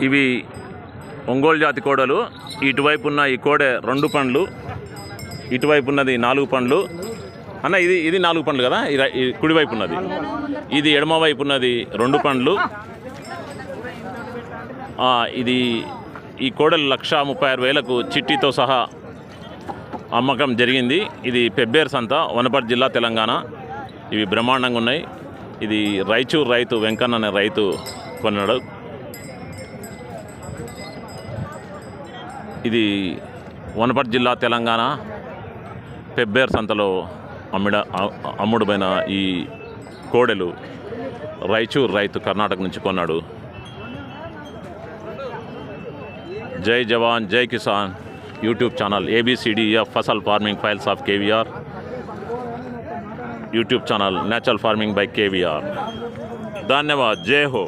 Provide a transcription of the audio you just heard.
ఇవి ఒంగోలు జాతి కోడలు. ఇటువైపు ఉన్న ఈ కోడె 2 పండ్లు, ఇటువైపు ఉన్నది 4 పండ్లు. అన్న ఇది 4 పండ్లు కదా, ఈ కుడివైపు ఉన్నది. ఇది ఎడమ వైపు ఉన్నది 2 పండ్లు. ఇది ఈ కోడలు 1,36,000కు చిట్టితో సహా అమ్మకం జరిగింది. ఇది పెబ్బేరు సంత, వనపర్తి జిల్లా, తెలంగాణ. ఇవి బ్రహ్మాండంగా ఉన్నాయి. ఇది రాయచూరు రైతు వెంకన్న అనే రైతు కొన్నాడు. ఇది వనపర్తి జిల్లా, తెలంగాణ పెబ్బేరు సంతలో అమ్ముడుపోయిన ఈ కోడెలు రాయచూరు రైతు కర్ణాటక నుంచి కొన్నాడు. జై జవాన్ జై కిసాన్ యూట్యూబ్ ఛానల్, ABCDF ఫసల్ farming files of KVR YouTube channel natural farming by KVR। धन्यवाद। जय हो।